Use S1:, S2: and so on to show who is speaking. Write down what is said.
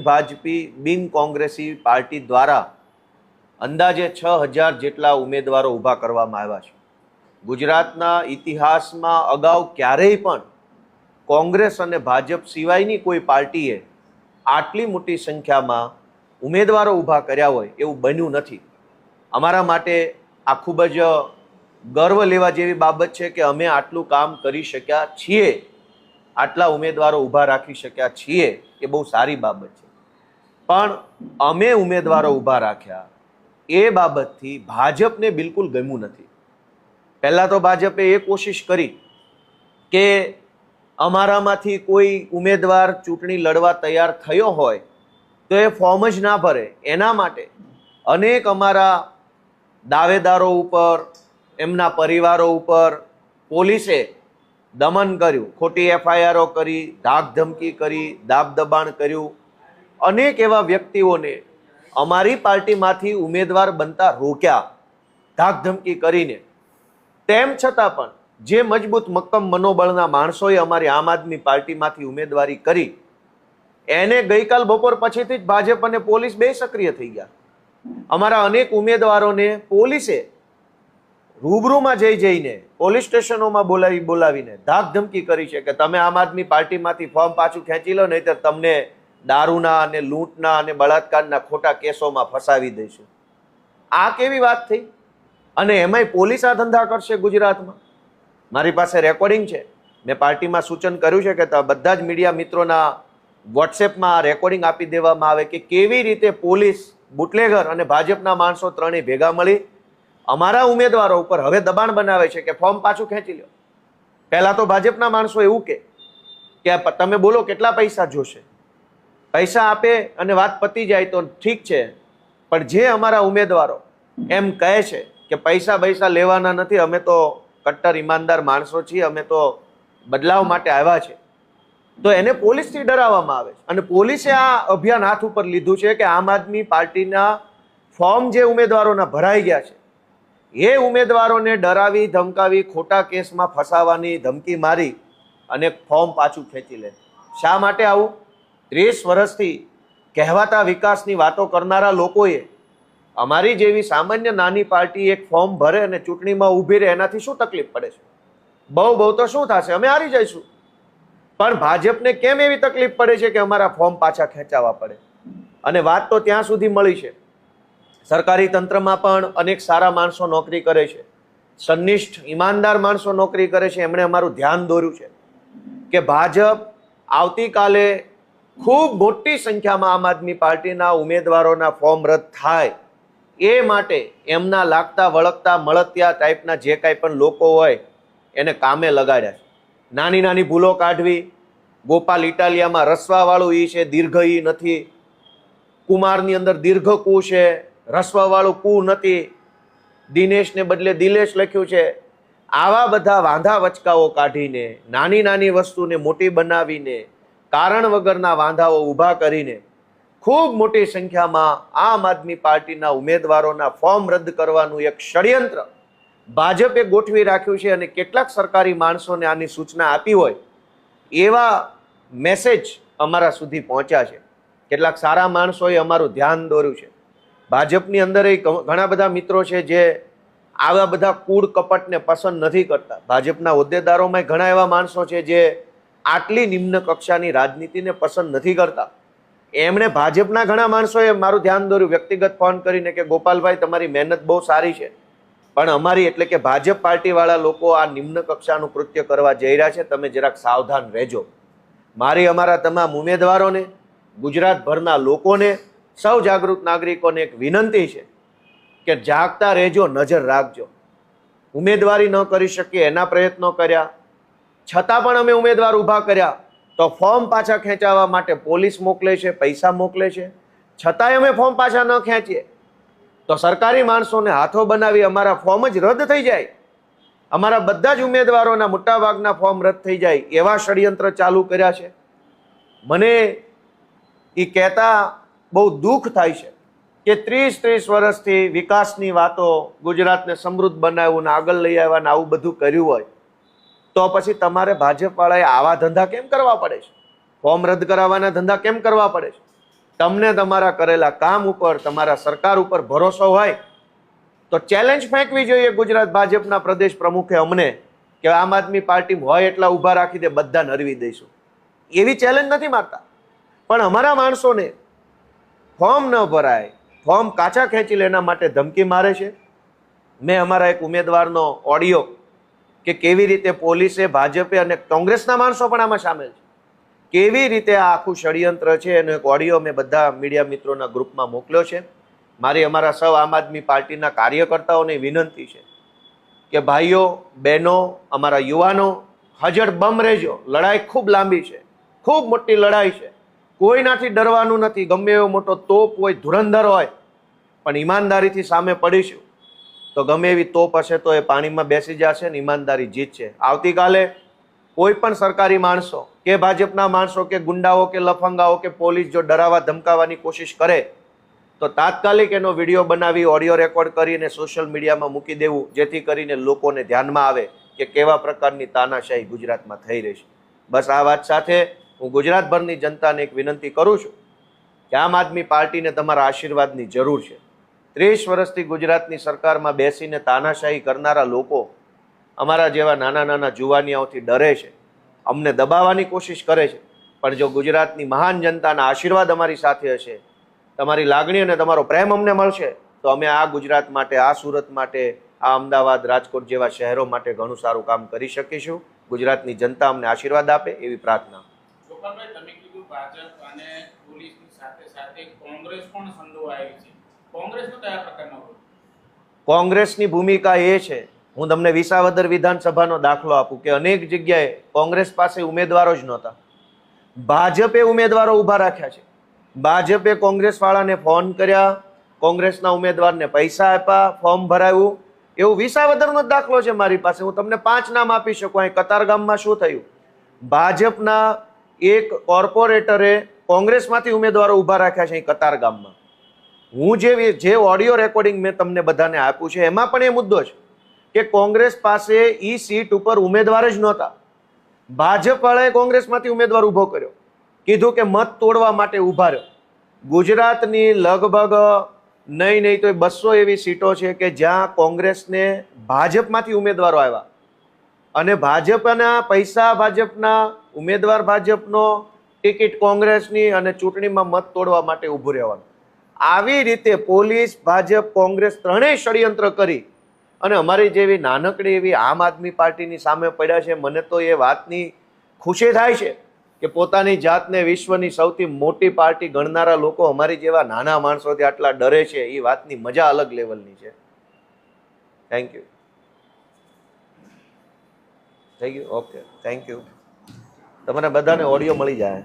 S1: ભાજપી બિન કોંગ્રેસી પાર્ટી દ્વારા અંદાજે 6000 જેટલા ઉમેદવારો ઊભા કરવામાં આવ્યા છે। ગુજરાતના ઇતિહાસમાં અગાઉ ક્યારેય પણ કોંગ્રેસ અને ભાજપ સિવાયની કોઈ પાર્ટીએ આટલી મોટી સંખ્યામાં ઉમેદવારો ઊભા કર્યા હોય એવું બન્યું નથી। અમારા માટે આ ખૂબ જ ગર્વ લેવા જેવી બાબત છે કે અમે આટલું કામ કરી શક્યા છીએ, આટલા ઉમેદવારો ઊભા રાખી શક્યા છીએ, એ બહુ સારી બાબત છે। પણ અમે ઉમેદવારો ઊભા રાખ્યા એ બાબતથી ભાજપને બિલકુલ ગમ્યું નથી। પહેલાં તો ભાજપે એ કોશિશ કરી કે અમારામાંથી કોઈ ઉમેદવાર ચૂંટણી લડવા તૈયાર થયો હોય તો એ ફોર્મ જ ના ભરે, એના માટે અનેક અમારા દાવેદારો ઉપર, એમના પરિવારો ઉપર પોલીસે દમન કર્યું, ખોટી એફઆઈઆરો કરી, ધાક ધમકી કરી, દાબ દબાણ કર્યું। અનેક એવા વ્યક્તિઓને અમારી પાર્ટીમાંથી ઉમેદવાર બનતા રોક્યા ધાક ધમકી કરીને। તેમ છતાં પણ જે મજબૂત મક્કમ મનોબળના માણસોએ અમારી આમ આદમી પાર્ટીમાંથી ઉમેદવારી કરી એને ગઈકાલ બપોર પછીથી જ ભાજપ અને પોલીસ બે સક્રિય થઈ ગયા। અમારા અનેક ઉમેદવારોને પોલીસે રૂબરૂમાં જઈને પોલીસ સ્ટેશનોમાં બોલાવીને ધાક ધમકી કરી છે કે તમે આમ આદમી પાર્ટીમાંથી ફોર્મ પાછું ખેંચી લો, નહીંતર તમને દારૂના અને લૂંટના અને બળાત્કારના ખોટા કેસોમાં ફસાવી દઈશું। આ કેવી વાત થઈ? અને એમાંય પોલીસ આ ધંધા કરશે ગુજરાતમાં? મારી પાસે રેકોર્ડિંગ છે, મેં પાર્ટીમાં સૂચન કર્યું છે કે બધા જ મીડિયા મિત્રોના વોટ્સએપમાં આ રેકોર્ડિંગ આપી દેવામાં આવે કે કેવી રીતે પોલીસ, બુટલેગર અને ભાજપના માણસો ત્રણેય ભેગા મળી અમારા ઉમેદવારો ઉપર હવે દબાણ બનાવે છે કે ફોર્મ પાછું ખેંચી લો। પહેલા તો ભાજપના માણસો એવું કે તમે બોલો કેટલા પૈસા જોશે, પૈસા આપે અને વાત પતી જાય તો ઠીક છે, પણ જે અમારા ઉમેદવારો એમ કહે છે કે પૈસા લેવાના નથી, અમે તો કટ્ટર ઈમાનદાર માણસો છીએ, અમે તો બદલાવ માટે આવ્યા છે, તો એને પોલીસથી ડરાવવામાં આવે છે। અને પોલીસે આ અભિયાન હાથ ઉપર લીધું છે કે આમ આદમી પાર્ટીના ફોર્મ જે ઉમેદવારોના ભરાઈ ગયા છે એ ઉમેદવારોને ડરાવી ધમકાવી ખોટા કેસમાં ફસાવાની ધમકી મારી અને ફોર્મ પાછું ખેંચી લે। શા માટે આવું? 30 વર્ષથી કહેવાતા વિકાસની વાતો કરનારા લોકોએ અમારી જેવી સામાન્ય નાની પાર્ટી એક ફોર્મ ભરે અને ચૂંટણીમાં ઊભી રહે, એનાથી શું તકલીફ પડે છે? બહુ તો શું થશે, અમે હારી જઈશું। પણ ભાજપને કેમ એવી તકલીફ પડે છે કે અમારા ફોર્મ પાછા ખેંચાવા પડે? અને વાત તો ત્યાં સુધી મળી છે, સરકારી તંત્રમાં પણ અનેક સારા માણસો નોકરી કરે છે, સનિષ્ઠ ઈમાનદાર માણસો નોકરી કરે છે। એમણે અમારું ધ્યાન દોર્યું છે કે ભાજપ આવતીકાલે ખૂબ મોટી સંખ્યામાં આમ આદમી પાર્ટીના ઉમેદવારોના ફોર્મ રદ થાય એ માટે એમના લાગતા વળગતા મળતિયા ટાઈપના જે કાંઈ પણ લોકો હોય એને કામે લગાડ્યા છે। નાની નાની ભૂલો કાઢવી, ગોપાલ ઇટાલિયામાં રસવાવાળું ઈ છે, દીર્ઘ ઈ નથી, કુમારની અંદર દીર્ઘ કુ છે, રસવાવાળું કુ નથી, દિનેશને બદલે દિલેશ લખ્યું છે। આવા બધા વાંધા વચકાઓ કાઢીને, નાની નાની વસ્તુને મોટી બનાવીને, કારણ વગરના વાંધાઓ ઊભા કરીને ખૂબ મોટી સંખ્યામાં આમ આદમી પાર્ટીના ઉમેદવારોના ફોર્મ રદ કરવાનું એક ષડયંત્ર ભાજપે ગોઠવી રાખ્યું છે। અને કેટલાક સરકારી માણસોને આની સૂચના આપી હોય એવા મેસેજ અમારા સુધી પહોંચ્યા છે। કેટલાક સારા માણસોએ અમારું ધ્યાન દોર્યું છે। ભાજપની અંદર ઘણા બધા મિત્રો છે જે આવા બધા કૂડ કપટને પસંદ નથી કરતા। ભાજપના હોદ્દેદારોમાં ઘણા એવા માણસો છે જે આટલી નિમ્ન કક્ષાની રાજનીતિને પસંદ નથી કરતા। એમણે ભાજપના ઘણા માણસોએ મારું ધ્યાન દોર્યું, વ્યક્તિગત ફોન કરીને કે ગોપાલભાઈ તમારી મહેનત બહુ સારી છે, પણ અમારી એટલે કે ભાજપ પાર્ટીવાળા લોકો આ નિમ્ન કક્ષાનું કૃત્ય કરવા જઈ રહ્યા છે, તમે જરાક સાવધાન રહેજો। મારી અમારા તમામ ઉમેદવારોને, ગુજરાતભરના લોકોને, સૌ જાગૃત નાગરિકોને એક વિનંતી છે કે જાગતા રહેજો, નજર રાખજો। ઉમેદવારી ન કરી શકીએ એના પ્રયત્નો કર્યા, છતાં પણ અમે ઉમેદવાર ઊભા કર્યા તો ફોર્મ પાછા ખેંચાવવા માટે પોલીસ મોકલે છે, પૈસા મોકલે છે, છતાંય અમે ફોર્મ પાછા ન ખેંચીએ તો સરકારી માણસોને હાથો બનાવી અમારા ફોર્મ જ રદ થઈ જાય, અમારા બધા જ ઉમેદવારોના મોટાભાગના ફોર્મ રદ થઈ જાય એવા ષડયંત્ર ચાલુ કર્યા છે। મને એ કહેતા બહુ દુઃખ થાય છે કે 30 વર્ષથી વિકાસની વાતો, ગુજરાતને સમૃદ્ધ બનાવ્યું ને આગળ લઈ આવ્યા ને આવું બધું કર્યું હોય તો પછી તમારે ભાજપવાળાએ આવા ધંધા કેમ કરવા પડે છે? ફોર્મ રદ કરાવવાના ધંધા કેમ કરવા પડે છે? તમને તમારા કરેલા કામ ઉપર, તમારા સરકાર ઉપર ભરોસો હોય તો ચેલેન્જ ફેંકવી જોઈએ ગુજરાત ભાજપના પ્રદેશ પ્રમુખે અમને કે આમ આદમી પાર્ટી હોય એટલા ઊભા રાખી દે, બધા નરવી દઈશું. એવી ચેલેન્જ નથી મારતા, પણ અમારા માણસોને ફોર્મ ન ભરાય, ફોર્મ કાચા ખેંચી લે એના માટે ધમકી મારે છે. મેં અમારા એક ઉમેદવારનો ઓડિયો કે કેવી રીતે પોલીસે, ભાજપે અને કોંગ્રેસના માણસો પણ આમાં સામેલ છે, કેવી રીતે આ આખું ષડયંત્ર છે એનો એક ઓડિયો મેં બધા મીડિયા મિત્રોના ગ્રુપમાં મોકલ્યો છે. મારી અમારા સૌ આમ આદમી પાર્ટીના કાર્યકર્તાઓને વિનંતી છે કે ભાઈઓ બહેનો, અમારા યુવાનો હજળ બમ રહેજો. લડાઈ ખૂબ લાંબી છે, ખૂબ મોટી લડાઈ છે, કોઈનાથી ડરવાનું નથી. ગમે એવો મોટો તોપ હોય, ધુરંધર હોય, પણ ઈમાનદારીથી સામે પડીશું તો ગમે એવી તોપ હશે તો એ પાણીમાં બેસી જશે ને ઈમાનદારી જીતશે. આવતીકાલે કોઈ પણ સરકારી માણસો કે ભાજપના માણસો કે ગુંડાઓ કે લફંગાઓ કે પોલીસ જો ડરાવવા ધમકાવવાની કોશિશ કરે તો તાત્કાલિક એનો વિડીયો બનાવી, ઓડિયો રેકોર્ડ કરીને સોશિયલ મીડિયામાં મૂકી દેવું, જેથી કરીને લોકોને ધ્યાનમાં આવે કે કેવા પ્રકારની તાનાશાહી ગુજરાતમાં થઈ રહી છે. બસ આ વાત સાથે હું ગુજરાતભરની જનતાને એક વિનંતી કરું છું કે આમ આદમી પાર્ટીને તમારા આશીર્વાદની જરૂર છે. 30 વર્ષથી ગુજરાતની સરકારમાં બેસીને તાનાશાહી કરનારા લોકો અમારા જેવા નાના નાના જુવાનિયાઓથી ડરે છે, અમને દબાવવાની કોશિશ કરે છે. પણ જો ગુજરાતની મહાન જનતાના આશીર્વાદ અમારી સાથે હશે, તમારી લાગણી અને તમારો પ્રેમ અમને મળશે તો અમે આ ગુજરાત માટે, આ સુરત માટે, આ અમદાવાદ, રાજકોટ જેવા શહેરો માટે ઘણું સારું કામ કરી શકીશું. ગુજરાતની જનતા અમને આશીર્વાદ આપે એવી પ્રાર્થના.
S2: ગોપાલભાઈ, તમે કીધું ભાજપ અને પોલીસની સાથે સાથે કોંગ્રેસ પણ સંડોવાયેલી છે. કોંગ્રેસનો કયા પ્રકારનો રોલ?
S1: કોંગ્રેસની ભૂમિકા એ છે, હું તમને વિસાવદર વિધાનસભાનો દાખલો આપું કે અનેક જગ્યાએ કોંગ્રેસ પાસે ઉમેદવારો જ નહોતા, ભાજપે ઉમેદવારો ઊભા રાખ્યા છે. ભાજપે કોંગ્રેસવાળાને ફોન કર્યા, કોંગ્રેસના ઉમેદવારને પૈસા આપ્યા, ફોર્મ ભરાયું. એવું વિસાવદરનો દાખલો છે મારી પાસે. હું તમને 5 નામ આપી શકું. અહીં કતારગામમાં શું થયું? ભાજપના એક કોર્પોરેટરે કોંગ્રેસમાંથી ઉમેદવારો ઊભા રાખ્યા છે અહીં કતારગામમાં. હું જે ઓડિયો રેકોર્ડિંગ મેં તમને બધાને આપ્યું છે એમાં પણ એ મુદ્દો છે કે કોંગ્રેસ પાસે ઈ સીટ ઉપર ઉમેદવાર જ નહોતા. ભાજપ વાળાએ કોંગ્રેસમાંથી ઉમેદવાર ઊભો કર્યો, કીધું કે મત તોડવા માટે ઊભા રહ્યો. ગુજરાતની લગભગ નહીં તો 200 એવી સીટો છે કે જ્યાં કોંગ્રેસને ભાજપમાંથી ઉમેદવારો આવ્યા અને ભાજપના પૈસા ભાજપના, ઉમેદવાર ભાજપનો, ટિકિટ કોંગ્રેસની અને ચૂંટણીમાં મત તોડવા માટે ઊભું રહેવાનું. આવી રીતે પોલીસ, ભાજપ, કોંગ્રેસ ત્રણેય ષડયંત્ર કરી અને અમારી જેવી નાનકડી એવી આમ આદમી પાર્ટીની સામે પડ્યા છે. મને તો એ વાતની ખુશી થાય છે કે પોતાની જાતને વિશ્વની સૌથી મોટી પાર્ટી ગણનારા લોકો અમારી જેવા નાના માણસોથી આટલા ડરે છે. એ વાતની મજા અલગ લેવલની છે. Thank you. થઈ ગયું? Okay, thank you. તમને બધાને ઓડિયો મળી જાય.